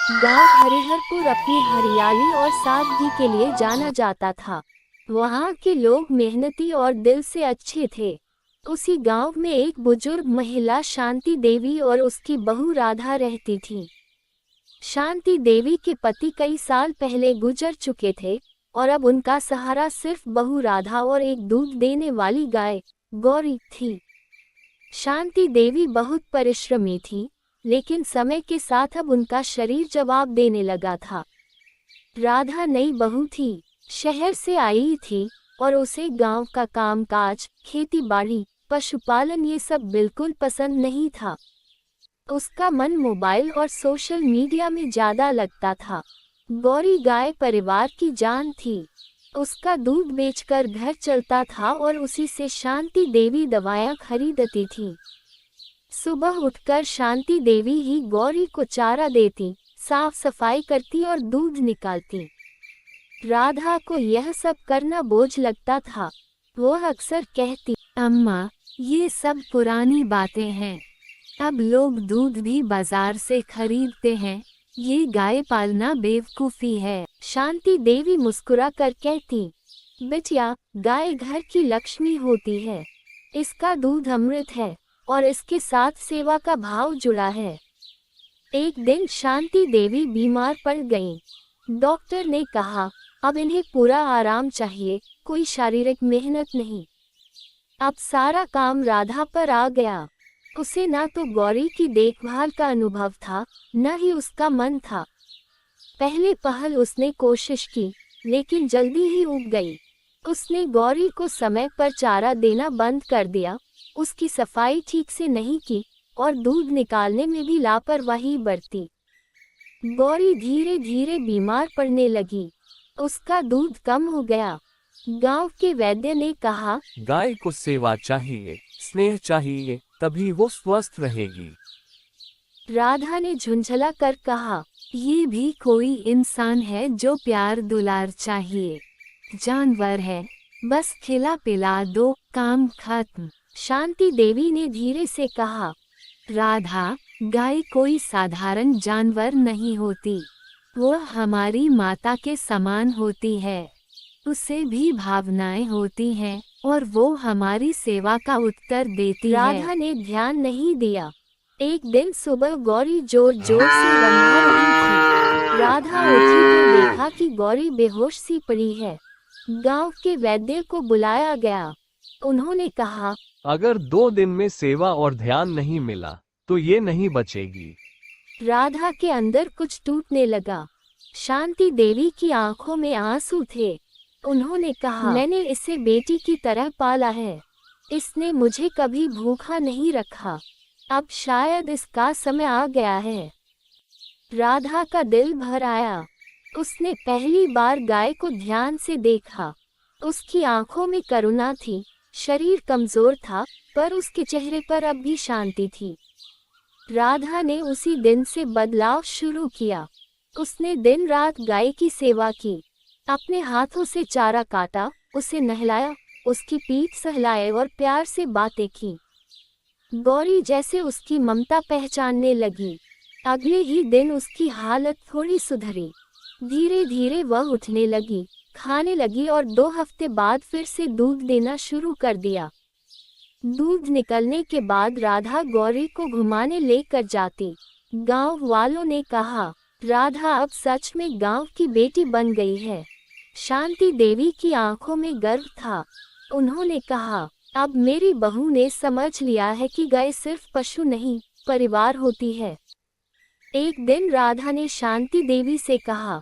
गांव हरिहरपुर अपनी हरियाली और सादगी के लिए जाना जाता था। वहां के लोग मेहनती और दिल से अच्छे थे। उसी गांव में एक बुजुर्ग महिला शांति देवी और उसकी बहू राधा रहती थी। शांति देवी के पति कई साल पहले गुजर चुके थे और अब उनका सहारा सिर्फ बहू राधा और एक दूध देने वाली गाय गौरी थी। शांति देवी बहुत परिश्रमी थी, लेकिन समय के साथ अब उनका शरीर जवाब देने लगा था। राधा नई बहू थी, शहर से आई थी और उसे गांव का कामकाज, खेती बाड़ी, पशुपालन ये सब बिल्कुल पसंद नहीं था। उसका मन मोबाइल और सोशल मीडिया में ज्यादा लगता था। गौरी गाय परिवार की जान थी। उसका दूध बेचकर घर चलता था और उसी से शांति देवी दवाएं खरीदती थी। सुबह उठकर शांति देवी ही गौरी को चारा देती, साफ सफाई करती और दूध निकालती। राधा को यह सब करना बोझ लगता था। वो अक्सर कहती, अम्मा, ये सब पुरानी बातें हैं। अब लोग दूध भी बाजार से खरीदते हैं। ये गाय पालना बेवकूफ़ी है। शांति देवी मुस्कुरा कर कहती, बिटिया, गाय घर की लक्ष्मी होती है। इसका दूध अमृत है और इसके साथ सेवा का भाव जुड़ा है। एक दिन शांति देवी बीमार पड़ गईं। डॉक्टर ने कहा, अब इन्हें पूरा आराम चाहिए, कोई शारीरिक मेहनत नहीं। अब सारा काम राधा पर आ गया। उसे ना तो गौरी की देखभाल का अनुभव था, न ही उसका मन था। पहले पहल उसने कोशिश की, लेकिन जल्दी ही ऊब गई। उसने गौरी को समय पर चारा देना बंद कर दिया, उसकी सफाई ठीक से नहीं की और दूध निकालने में भी लापरवाही बरती। गौरी धीरे धीरे बीमार पड़ने लगी। उसका दूध कम हो गया। गांव के वैद्य ने कहा, गाय को सेवा चाहिए, स्नेह चाहिए, तभी वो स्वस्थ रहेगी। राधा ने झुंझला कर कहा, ये भी कोई इंसान है जो प्यार दुलार चाहिए। जानवर है, बस खिला पिला दो, काम खत्म। शांति देवी ने धीरे से कहा, राधा, गाय कोई साधारण जानवर नहीं होती। वो हमारी माता के समान होती है। उसे भी भावनाएं होती हैं और वो हमारी सेवा का उत्तर देती है। राधा ने ध्यान नहीं दिया। एक दिन सुबह गौरी जोर जोर से रंभा रही थी। राधा उठी तो देखा कि गौरी बेहोश सी पड़ी है। गांव के वैद्य को बुलाया गया। उन्होंने कहा, अगर 2 दिन में सेवा और ध्यान नहीं मिला तो ये नहीं बचेगी। राधा के अंदर कुछ टूटने लगा। शांति देवी की आंखों में आंसू थे। उन्होंने कहा, मैंने इसे बेटी की तरह पाला है। इसने मुझे कभी भूखा नहीं रखा। अब शायद इसका समय आ गया है। राधा का दिल भर आया। उसने पहली बार गाय को ध्यान से देखा। उसकी आंखों में करुणा थी। शरीर कमजोर था, पर उसके चेहरे पर अब भी शांति थी। राधा ने उसी दिन से बदलाव शुरू किया। उसने दिन रात गाय की सेवा की। अपने हाथों से चारा काटा, उसे नहलाया, उसकी पीठ सहलाए और प्यार से बातें की। गौरी जैसे उसकी ममता पहचानने लगी। अगले ही दिन उसकी हालत थोड़ी सुधरी। धीरे धीरे वह उठने लगी, खाने लगी और 2 हफ्ते बाद फिर से दूध देना शुरू कर दिया। दूध निकलने के बाद राधा गौरी को घुमाने लेकर जाती। गांव वालों ने कहा, राधा अब सच में गांव की बेटी बन गई है। शांति देवी की आंखों में गर्व था। उन्होंने कहा, अब मेरी बहू ने समझ लिया है कि गाय सिर्फ पशु नहीं, परिवार होती है। एक दिन राधा ने शांति देवी से कहा,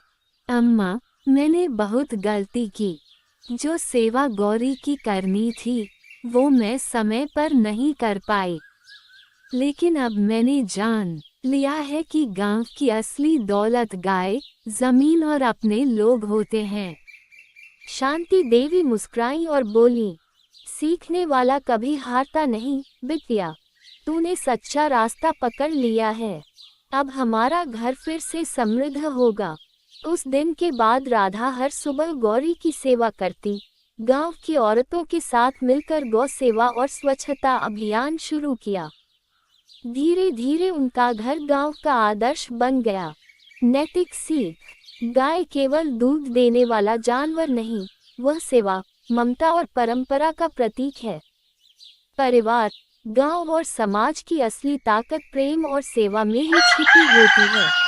अम्मा, मैंने बहुत गलती की। जो सेवा गौरी की करनी थी, वो मैं समय पर नहीं कर पाई। लेकिन अब मैंने जान लिया है कि गांव की असली दौलत गाय, जमीन और अपने लोग होते हैं। शांति देवी मुस्कुराई और बोली, सीखने वाला कभी हारता नहीं बिटिया। तूने सच्चा रास्ता पकड़ लिया है। अब हमारा घर फिर से समृद्ध होगा। उस दिन के बाद राधा हर सुबह गौरी की सेवा करती। गांव की औरतों के साथ मिलकर गौ सेवा और स्वच्छता अभियान शुरू किया। धीरे धीरे उनका घर गांव का आदर्श बन गया। नैतिक सीख। गाय केवल दूध देने वाला जानवर नहीं, वह सेवा, ममता और परंपरा का प्रतीक है। परिवार, गांव और समाज की असली ताकत प्रेम और सेवा में ही छिपी होती है।